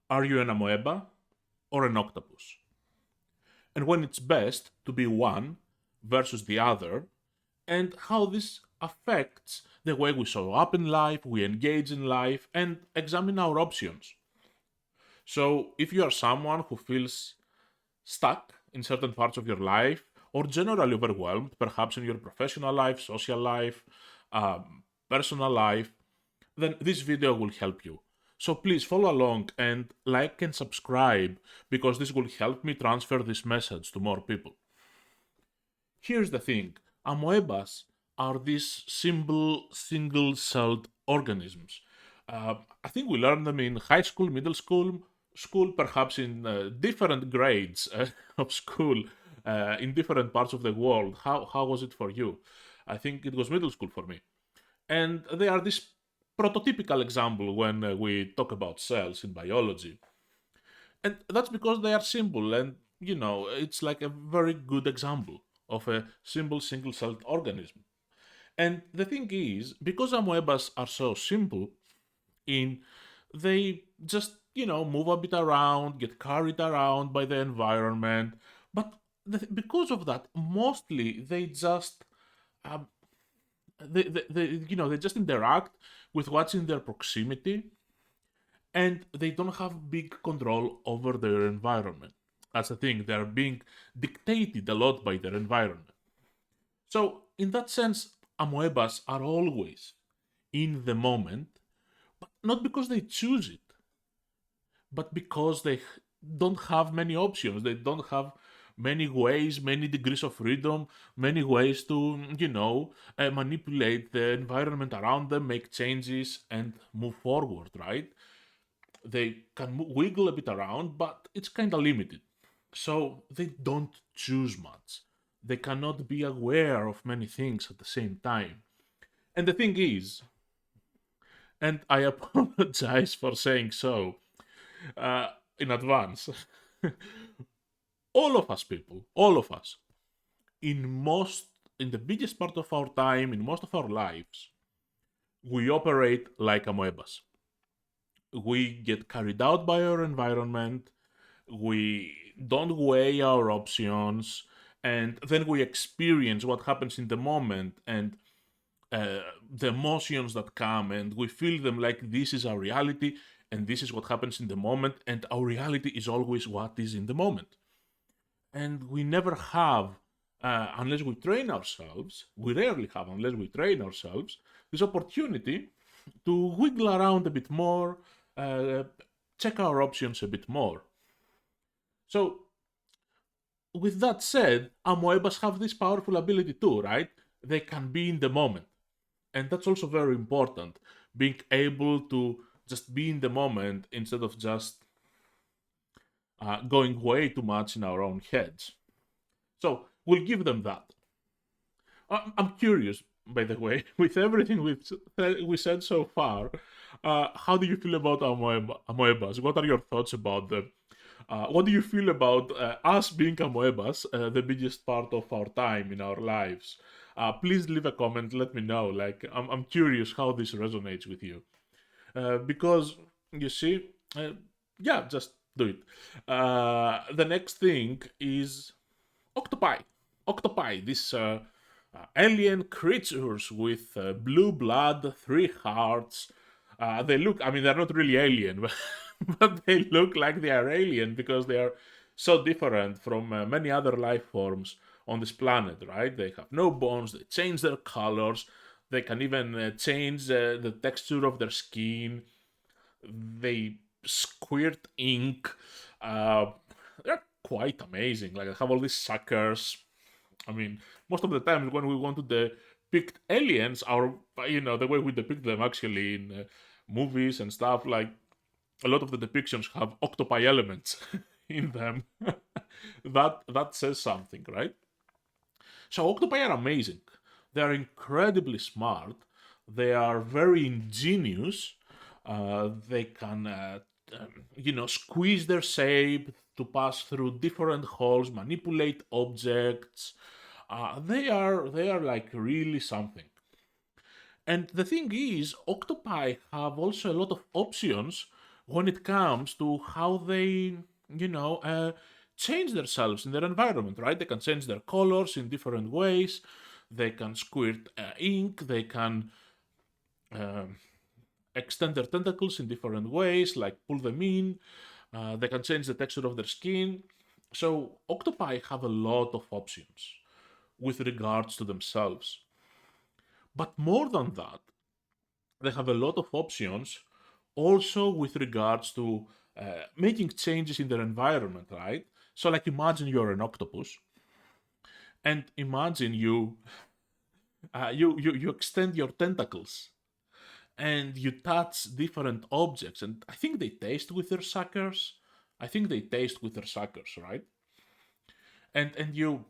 Are you an amoeba or an octopus? And when it's best to be one versus the other, and how this affects the way we show up in life, we engage in life, and examine our options. So, if you are someone who feels stuck in certain parts of your life, or generally overwhelmed, perhaps in your professional life, social life, personal life, then this video will help you. So please follow along and like and subscribe because this will help me transfer this message to more people. Here's the thing, amoebas are these simple single-celled organisms. I think we learned them in high school, middle school, perhaps in different grades of school in different parts of the world. How was it for you? I think it was middle school for me. And they are this prototypical example when we talk about cells in biology. And that's because they are simple and, it's like a very good example of a simple single celled organism. And the thing is, because amoebas are so simple, in they just move a bit around, get carried around by the environment, but because of that, mostly they just um, they just interact with what's in their proximity, and they don't have big control over their environment. That's the thing, they're being dictated a lot by their environment. So in that sense, amoebas are always in the moment, but not because they choose it, but because they don't have many options. They don't have many ways, many degrees of freedom, many ways to, manipulate the environment around them, make changes, and move forward, right? They can wiggle a bit around, but it's kind of limited. So they don't choose much. They cannot be aware of many things at the same time. And the thing is, and I apologize for saying so uh, in advance, all of us people, all of us, in most, in the biggest part of our time, in most of our lives, we operate like amoebas. We get carried out by our environment, we don't weigh our options, and then we experience what happens in the moment and the emotions that come, and we feel them like this is our reality and this is what happens in the moment, and our reality is always what is in the moment. And we never have, unless we train ourselves, we rarely have, unless we train ourselves, this opportunity to wiggle around a bit more, uh, check our options a bit more. So, with that said, amoebas have this powerful ability too, right? They can be in the moment. And that's also very important, being able to just be in the moment instead of just going way too much in our own heads. So, we'll give them that. I'm curious, by the way, with everything we said so far, how do you feel about amoebas? What are your thoughts about them? What do you feel about us being amoebas, the biggest part of our time in our lives? Please leave a comment. Let me know. Like, I'm curious how this resonates with you. Because you see, yeah, just do it. The next thing is octopi. Octopi, these alien creatures with blue blood, three hearts. They look, I mean, they're not really alien, but they look like they are alien because they are so different from many other life forms on this planet, right? They have no bones, they change their colors, they can even change the texture of their skin, they squirt ink. They're quite amazing. Like, I have all these suckers. I mean, most of the times when we want to depict aliens, our the way we depict them actually in movies and stuff, like a lot of the depictions have octopi elements in them. That says something, right? So octopi are amazing. They are incredibly smart. They are very ingenious. They can, squeeze their shape to pass through different holes, manipulate objects. They are like really something. And the thing is, octopi have also a lot of options when it comes to how they, change themselves in their environment, right? They can change their colors in different ways. They can squirt ink. They can um extend their tentacles in different ways, like pull them in. They can change the texture of their skin. So octopi have a lot of options with regards to themselves. But more than that, they have a lot of options also with regards to making changes in their environment, right? So, like, imagine you're an octopus, and imagine you extend your tentacles and you touch different objects, and I think they taste with their suckers. I think they taste with their suckers, right? And you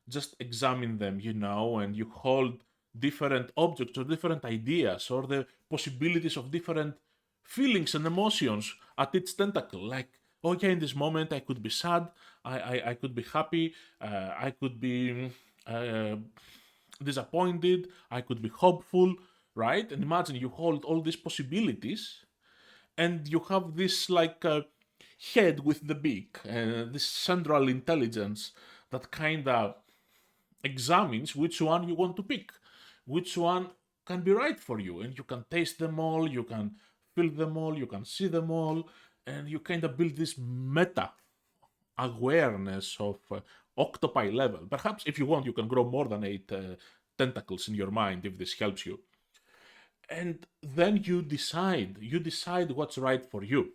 just examine them, and you hold different objects or different ideas or the possibilities of different feelings and emotions at its tentacle. Like, okay, in this moment I could be sad, I could be happy, I could be uh, disappointed, I could be hopeful, right? And imagine you hold all these possibilities, and you have this like head with the beak, this central intelligence that kind of examines which one you want to pick, which one can be right for you, and you can taste them all, you can feel them all, you can see them all, and you kind of build this meta awareness of octopi level. Perhaps if you want, you can grow more than 8 tentacles in your mind if this helps you. And then you decide what's right for you,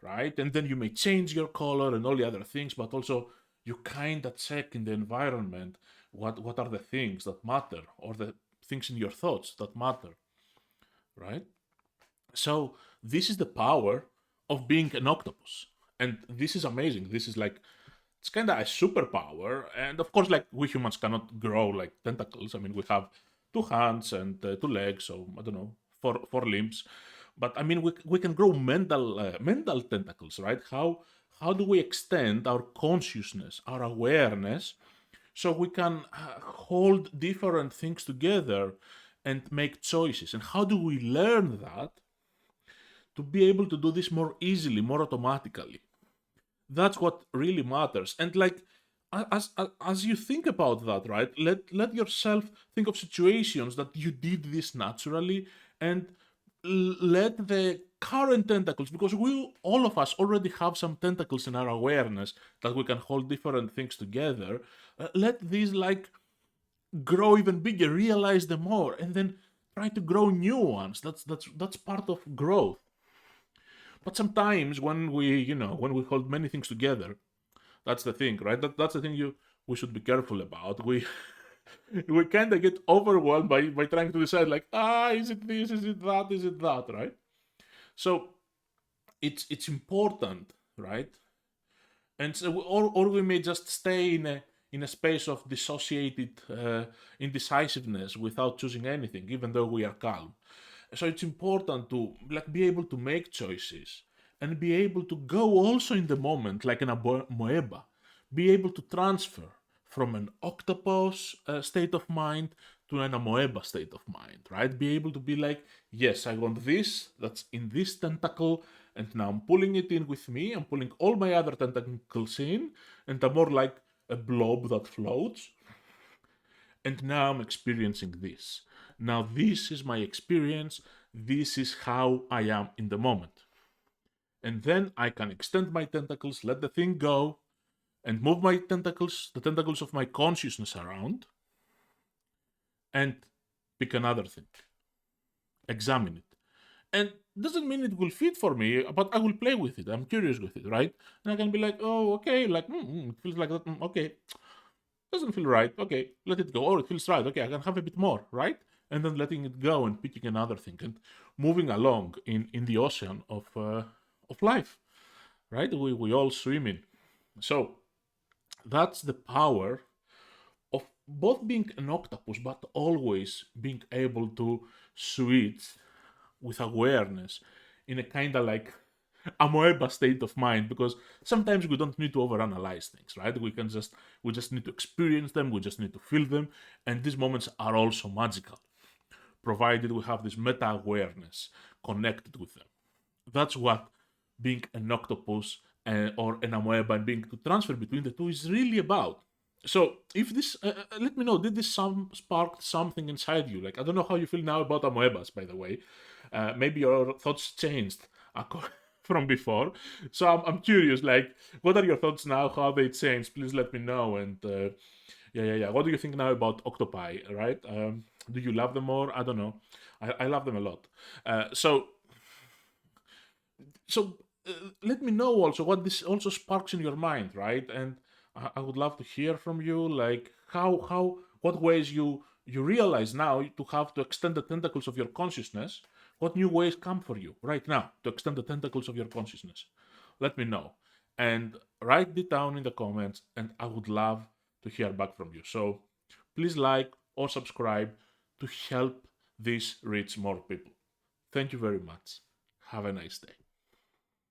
right? And then you may change your color and all the other things, but also you kind of check in the environment what are the things that matter or the things in your thoughts that matter, right? So this is the power of being an octopus, and this is amazing. This is like, it's kind of a superpower. And of course, like, we humans cannot grow like tentacles. I mean, we have 2 hands and 2 legs, so I don't know, four limbs. But I mean, we can grow mental tentacles, right? How do we extend our consciousness, our awareness, so we can hold different things together and make choices? And how do we learn that to be able to do this more easily, more automatically? That's what really matters. And like, as you think about that, right, let yourself think of situations that you did this naturally, and let the current tentacles, because we all of us already have some tentacles in our awareness that we can hold different things together. Let these like grow even bigger, realize them more, and then try to grow new ones. That's part of growth. But sometimes when we hold many things together, that's the thing, right? That's the thing we should be careful about. We kind of get overwhelmed by trying to decide, like, is it this, is it that, right? So it's important, right? And so, or we may just stay in a space of dissociated indecisiveness without choosing anything, even though we are calm. So it's important to like be able to make choices and be able to go also in the moment, like an Amoeba, be able to transfer from an octopus state of mind to an Amoeba state of mind, right? Be able to be like, yes, I want this, that's in this tentacle, and now I'm pulling it in with me, I'm pulling all my other tentacles in, and I'm more like a blob that floats, and now I'm experiencing this. Now, this is my experience. This is how I am in the moment. And then I can extend my tentacles, let the thing go, and move my tentacles, the tentacles of my consciousness around, and pick another thing. Examine it. And doesn't mean it will fit for me, but I will play with it. I'm curious with it, right? And I can be like, oh, okay, like, it feels like that. Okay, doesn't feel right. Okay, let it go. Or it feels right. Okay, I can have a bit more, right? And then letting it go and picking another thing and moving along in the ocean of life, right? We all swim in. So that's the power of both being an octopus, but always being able to switch with awareness in a kind of like amoeba state of mind, because sometimes we don't need to overanalyze things, right? We just need to experience them, we just need to feel them, and these moments are also magical, provided we have this meta awareness connected with them. That's what being an octopus or an amoeba and being to transfer between the two is really about. So if this, let me know, did this spark something inside you? Like, I don't know how you feel now about amoebas, by the way. Maybe your thoughts changed from before. So I'm curious, like, what are your thoughts now? How they changed? Please let me know. And yeah. What do you think now about octopi? Right? Do you love them more? I don't know. I love them a lot. So so let me know also what this also sparks in your mind, right? And I would love to hear from you, like how what ways you realize now to have to extend the tentacles of your consciousness. What new ways come for you right now to extend the tentacles of your consciousness? Let me know and write it down in the comments, and I would love to hear back from you. So please like or subscribe to help this reach more people. Thank you very much. Have a nice day.